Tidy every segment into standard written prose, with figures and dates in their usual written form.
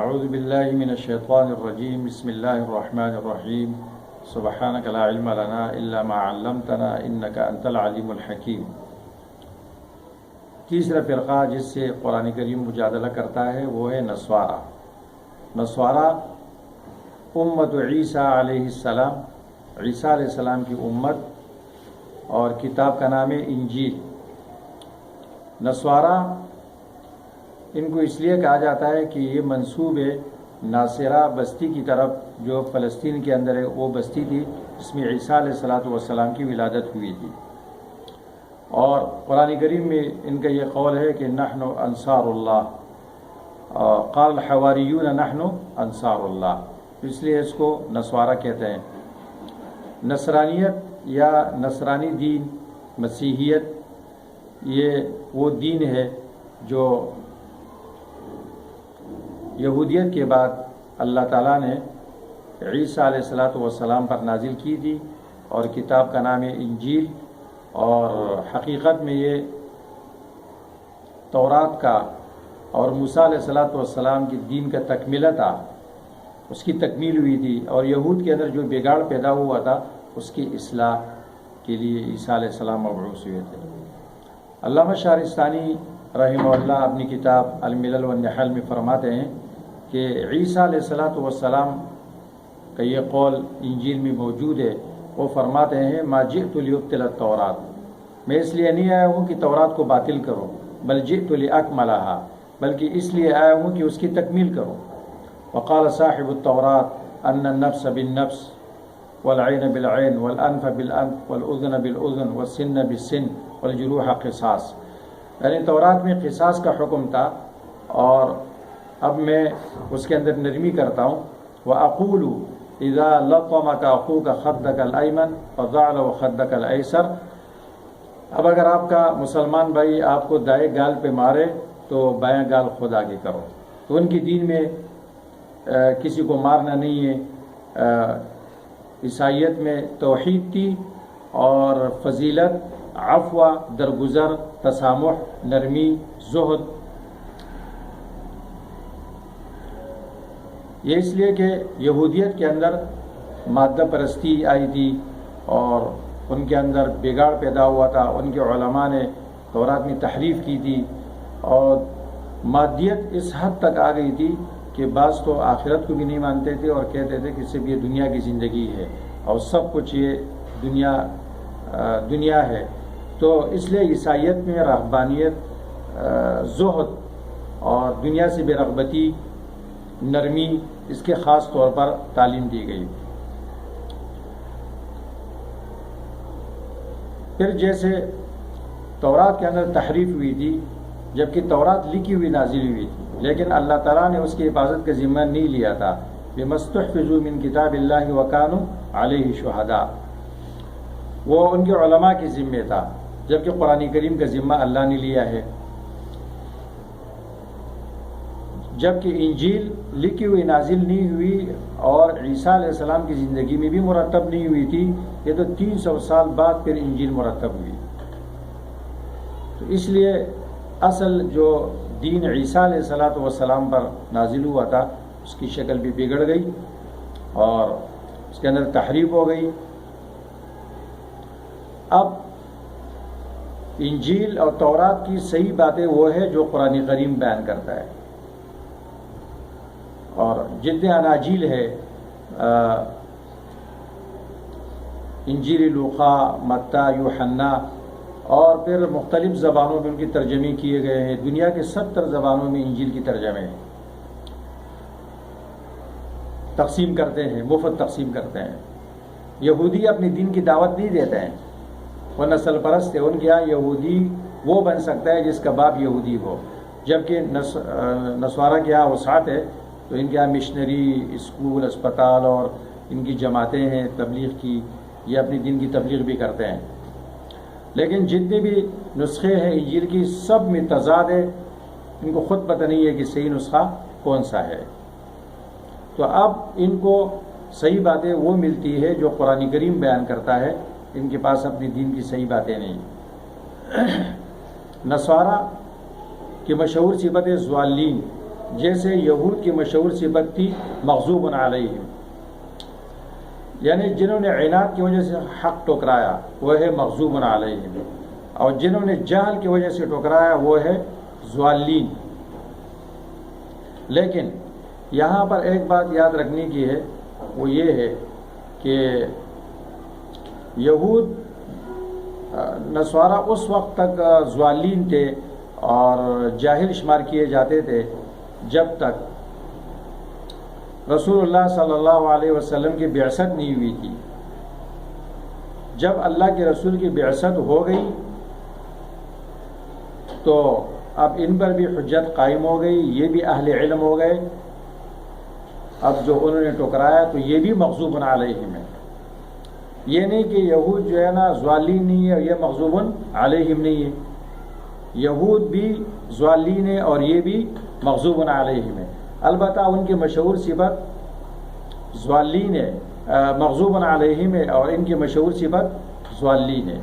اعوذ باللہ من الشیطان الرجیم بسم اللہ الرحمن الرحیم سبحانک لا علم لنا الا ما علمتنا انک انت العلیم الحکیم۔ تیسرا فرقہ جس سے قرآن کریم مجادلہ کرتا ہے وہ ہے نصارہ۔ نصارہ امت عیسیٰ علیہ السلام، عیسیٰ علیہ السلام کی امت، اور کتاب کا نام ہے انجیل۔ نصارہ ان کو اس لیے کہا جاتا ہے کہ یہ منسوب ہے ناصرہ بستی کی طرف جو فلسطین کے اندر ہے، وہ بستی تھی جس میں عیسیٰ علیہ السلام کی ولادت ہوئی تھی۔ اور قرآن کریم میں ان کا یہ قول ہے کہ نحن انصار اللہ، قال الحواریون نحن انصار اللہ، اس لیے اس کو نصارہ کہتے ہیں۔ نصرانیت یا نصرانی دین، مسیحیت، یہ وہ دین ہے جو یہودیت کے بعد اللہ تعالیٰ نے عیسیٰ علیہ السلام پر نازل کی تھی، اور کتاب کا نام ہے انجیل، اور حقیقت میں یہ تورات کا اور موسیٰ علیہ السلام کی دین کا تکملہ تھا، اس کی تکمیل ہوئی تھی، اور یہود کے اندر جو بگاڑ پیدا ہوا تھا اس کی اصلاح کے لیے عیسیٰ علیہ السلام مبعوث ہوئے تھے۔ علامہ شہرستانی رحمہ اللہ اپنی کتاب الملل والنحل میں فرماتے ہیں کہ عیسیٰ علیہ السلام کا یہ قول انجیل میں موجود ہے۔ وہ فرماتے ہیں ما جئت لیبطل التورات، میں اس لیے نہیں آیا ہوں کہ تورات کو باطل کروں، بل جئت لاکملھا، بلکہ اس لیے آیا ہوں کہ اس کی تکمیل کروں۔ وقال صاحب التورات ان النفس بالنفس والعین بالعین والانف بالانف والاذن بالاذن والسن بالسن والجروح قصاص، یعنی تورات میں قصاص کا حکم تھا، اور اب میں اس کے اندر نرمی کرتا ہوں۔ وَأَقُولُ إِذَا لَطَمَكَ أَخُوكَ خَدَّكَ الْأَيْمَنَ فَضَعْ لَهُ خَدَّكَ الْأَيْسَرَ، اب اگر آپ کا مسلمان بھائی آپ کو دائیں گال پہ مارے تو بائیں گال خود آگے کرو۔ تو ان کی دین میں کسی کو مارنا نہیں ہے۔ عیسائیت میں توحید تھی، اور فضیلت، عفو، درگزر، تسامح، نرمی، زہد۔ یہ اس لیے کہ یہودیت کے اندر مادہ پرستی آئی تھی، اور ان کے اندر بگاڑ پیدا ہوا تھا، ان کے علماء نے تورات میں تحریف کی تھی، اور مادیت اس حد تک آ گئی تھی کہ بعض تو آخرت کو بھی نہیں مانتے تھے، اور کہتے تھے کہ صرف یہ دنیا کی زندگی ہے، اور سب کچھ یہ دنیا ہے۔ تو اس لیے عیسائیت میں رہبانیت، زہد اور دنیا سے بے رغبتی، نرمی، اس کے خاص طور پر تعلیم دی گئی۔ پھر جیسے تورات کے اندر تحریف ہوئی تھی، جبکہ تورات لکھی ہوئی نازل ہوئی تھی، لیکن اللہ تعالیٰ نے اس کی حفاظت کا ذمہ نہیں لیا تھا۔ بِمَا اسْتُحْفِظُوا مِن کتاب اللہ وَكَانُوا عَلَيْهِ شُهَدَاءَ، وہ ان کے علماء کے ذمہ تھا، جبکہ قرآن کریم کا ذمہ اللہ نے لیا ہے۔ جبکہ انجیل لکھی ہوئی نازل نہیں ہوئی، اور عیسیٰ علیہ السلام کی زندگی میں بھی مرتب نہیں ہوئی تھی، یہ تو 300 سال بعد پھر انجیل مرتب ہوئی۔ تو اس لیے اصل جو دین عیسیٰ علیہ السلام پر نازل ہوا تھا اس کی شکل بھی بگڑ گئی، اور اس کے اندر تحریف ہو گئی۔ اب انجیل اور تورات کی صحیح باتیں وہ ہے جو قرآن کریم بیان کرتا ہے، اور جتنے اناجیل ہے، انجیل لوقا، متی، یوحنا، اور پھر مختلف زبانوں میں ان کی ترجمے کیے گئے ہیں۔ دنیا کے 70 زبانوں میں انجیل کی ترجمے ہیں، تقسیم کرتے ہیں، مفت تقسیم کرتے ہیں۔ یہودی اپنی دین کی دعوت نہیں دیتے ہیں، وہ نسل پرست ہے، ان کے یہاں یہودی وہ بن سکتا ہے جس کا باپ یہودی ہو، جبکہ نصارہ کے یہاں وسعت ہے، تو ان کے یہاں مشنری، اسکول، اسپتال اور ان کی جماعتیں ہیں تبلیغ کی، یہ اپنی دین کی تبلیغ بھی کرتے ہیں۔ لیکن جتنے بھی نسخے ہیں انجیل کی، سب میں تضاد ہے، ان کو خود پتہ نہیں ہے کہ صحیح نسخہ کون سا ہے۔ تو اب ان کو صحیح باتیں وہ ملتی ہے جو قرآن کریم بیان کرتا ہے، ان کے پاس اپنی دین کی صحیح باتیں نہیں۔ نصارہ کی مشہور صفت ہے ضالین، جیسے یہود کی مشہور صفت تھی مغضوب علیہم، یعنی جنہوں نے عناد کی وجہ سے حق ٹکرایا وہ ہے مغضوب علیہم، اور جنہوں نے جہل کی وجہ سے ٹکرایا وہ ہے ضالین۔ لیکن یہاں پر ایک بات یاد رکھنے کی ہے، وہ یہ ہے کہ یہود نصارہ اس وقت تک ضالین تھے اور جاہل شمار کیے جاتے تھے جب تک رسول اللہ صلی اللہ علیہ وسلم کی بعثت نہیں ہوئی تھی۔ جب اللہ کے رسول کی بعثت ہو گئی تو اب ان پر بھی حجت قائم ہو گئی، یہ بھی اہل علم ہو گئے۔ اب جو انہوں نے ٹکرایا تو یہ بھی مغضوب علیہم ہے، یہ نہیں کہ یہود جو ہے نا ضالین نہیں ہے اور یہ مغضوب علیہم نہیں ہے، یہود بھی ضالین ہے اور یہ بھی مغضوب علیہم ہے، البتہ ان کی مشہور صفت ضالین ہے، مغضوب علیہم ہے، اور ان کی مشہور صفت ضالین ہے۔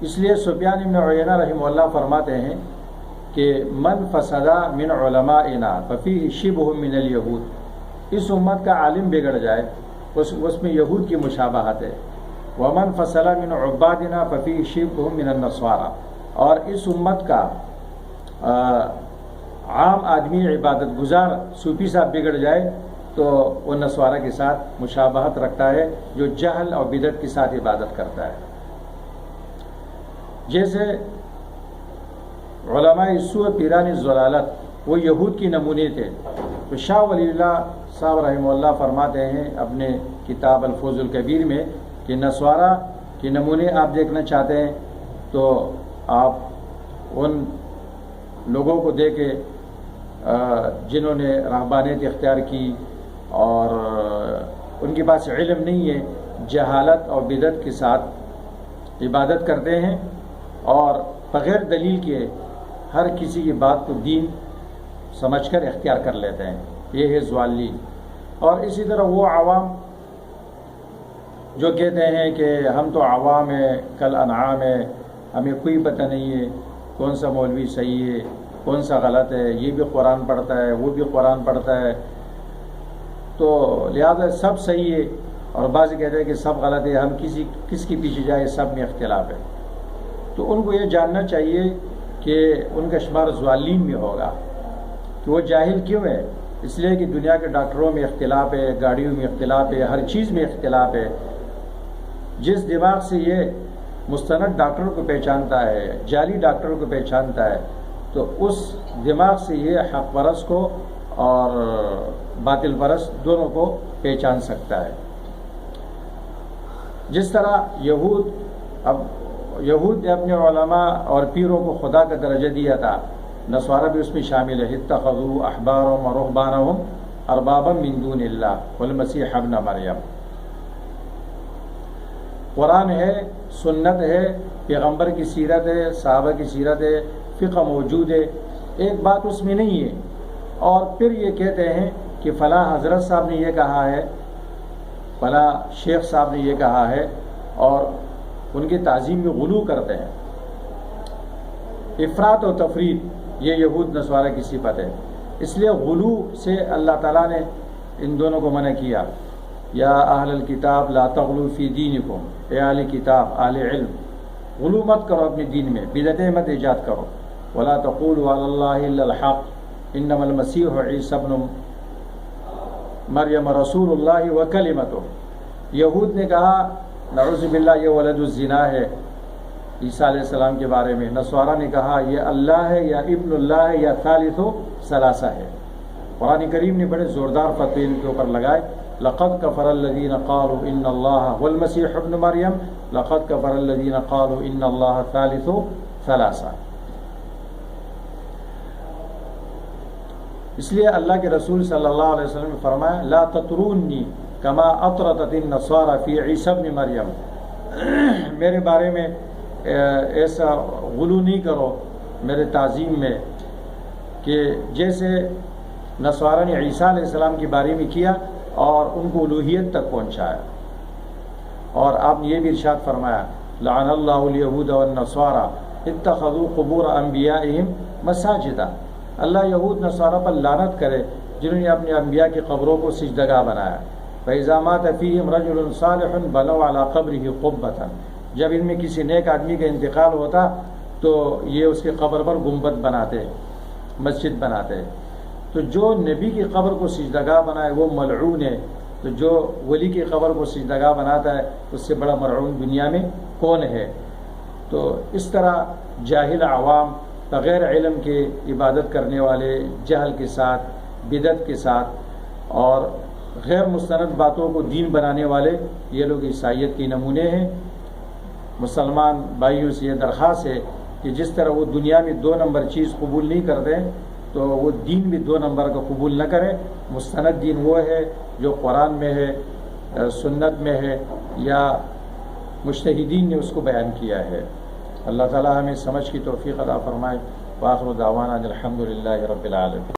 اس لیے سفیان بن عیینہ رحمہ اللہ فرماتے ہیں کہ من فسد من علمائنا ففیہ شبہ من الیہود، اس امت کا عالم بگڑ جائے اس میں یہود کی مشابہت ہے، ومن فسد من عبادنا ففیہ شبہ من النصارى، اور اس امت کا عام آدمی عبادت گزار صوفی صاحب بگڑ جائے تو وہ نصارہ کے ساتھ مشابہت رکھتا ہے جو جہل اور بدعت کے ساتھ عبادت کرتا ہے۔ جیسے علماء سوء پیران الضلالت وہ یہود کی نمونے تھے، تو شاہ ولی اللہ صاحب رحمہ اللہ فرماتے ہیں اپنے کتاب الفوز الکبیر میں کہ نصارہ کے نمونے آپ دیکھنا چاہتے ہیں تو آپ ان لوگوں کو دیکھیں جنہوں نے رہبانیت اختیار کی اور ان کے پاس علم نہیں ہے، جہالت اور بدعت کے ساتھ عبادت کرتے ہیں اور بغیر دلیل کے ہر کسی کی بات کو دین سمجھ کر اختیار کر لیتے ہیں، یہ ہے ضالین۔ اور اسی طرح وہ عوام جو کہتے ہیں کہ ہم تو عوام ہیں کل انعام ہے، ہمیں کوئی پتہ نہیں ہے کون سا مولوی صحیح ہے کون سا غلط ہے، یہ بھی قرآن پڑھتا ہے وہ بھی قرآن پڑھتا ہے تو لہذا سب صحیح ہے، اور بعض کہتے ہیں کہ سب غلط ہے، ہم کس کے پیچھے جائے، سب میں اختلاف ہے۔ تو ان کو یہ جاننا چاہیے کہ ان کا شمار ضالین میں ہوگا، کہ وہ جاہل کیوں ہے؟ اس لیے کہ دنیا کے ڈاکٹروں میں اختلاف ہے، گاڑیوں میں اختلاف ہے، ہر چیز میں اختلاف ہے۔ جس دماغ سے یہ مستند ڈاکٹر کو پہچانتا ہے، جعلی ڈاکٹر کو پہچانتا ہے، تو اس دماغ سے یہ حق پرست کو اور باطل پرست دونوں کو پہچان سکتا ہے۔ جس طرح یہود نے اپنے علماء اور پیروں کو خدا کا درجہ دیا تھا، نصارہ بھی اس میں شامل ہے، اتخذوا احبارهم ورهبانهم اربابا من دون اللہ والمسیح ابن مریم۔ قرآن ہے، سنت ہے، پیغمبر کی سیرت ہے، صحابہ کی سیرت ہے، فقہ موجود ہے، ایک بات اس میں نہیں ہے، اور پھر یہ کہتے ہیں کہ فلاں حضرت صاحب نے یہ کہا ہے، فلاں شیخ صاحب نے یہ کہا ہے، اور ان کی تعظیم میں غلو کرتے ہیں۔ افراط و تفریط یہ یہود نصارہ کی صفت ہے، اس لیے غلو سے اللہ تعالیٰ نے ان دونوں کو منع کیا، یا اہل الکتاب لا تغلو فی دینکم، اے اہل کتاب اہل علم غلو مت کرو اپنے دین میں، بدعتیں مت ایجاد کرو، ولا تقولوا علی اللہ الا الحق انما المسیح عیسی ابن مریم رسول اللہ وکلمتہ۔ یہود نے کہا نعوذ باللہ یہ ولد الزنا ہے عیسیٰ علیہ السلام کے بارے میں، نصارہ نے کہا یہ اللہ ہے یا ابن اللہ ہے یا ثالث ثلاثہ ہے۔ قرآن کریم نے بڑے زوردار فتوے ان کے اوپر لگائے، لقد کفر الذین قالوا ان اللہ والمسیح ابن مریم لقد کفر الذین قالوا ان اللہ ثالث ثلاثہ۔ اس لیے اللہ کے رسول صلی اللہ علیہ وسلم نے فرمایا لا تطرونی کما اطرتت النصارى فی عیسی ابن مریم، میرے بارے میں ایسا غلو نہیں کرو میرے تعظیم میں کہ جیسے نصارہ نے عیسیٰ علیہ السلام کے بارے میں کیا اور ان کو الوہیت تک پہنچایا۔ اور آپ نے یہ بھی ارشاد فرمایا لعن اللہ الیہود والنصارى اتخذوا قبور انبیائہم مساجدا، اللہ یہود نصارہ پر لعنت کرے جنہوں نے اپنے انبیاء کی قبروں کو سجدگاہ بنایا۔ فَإِذَا مَاتَ فِيهِمْ رَجُلٌ صَالِحٌ بَنَوْا عَلَىٰ قَبْرِهِ قُبَّةً، جب ان میں کسی نیک آدمی کا انتقال ہوتا تو یہ اس کی قبر پر گنبد بناتے، مسجد بناتے۔ تو جو نبی کی قبر کو سجدگاہ بنائے وہ ملعون ہے، تو جو ولی کی قبر کو سجدگاہ بناتا ہے اس سے بڑا ملعون دنیا میں کون ہے؟ تو اس طرح جاہل عوام بغیر علم کے عبادت کرنے والے، جہل کے ساتھ، بدعت کے ساتھ اور غیر مستند باتوں کو دین بنانے والے، یہ لوگ عیسائیت کے نمونے ہیں۔ مسلمان بھائیوں سے یہ درخواست ہے کہ جس طرح وہ دنیا میں 2 نمبر چیز قبول نہیں کرتے تو وہ دین بھی 2 نمبر کا قبول نہ کرے۔ مستند دین وہ ہے جو قرآن میں ہے، سنت میں ہے، یا مجتہدین نے اس کو بیان کیا ہے۔ اللہ تعالی ہمیں سمجھ کی توفیق عطا فرمائے۔ وآخر دعوانا الحمد للہ رب العالمین۔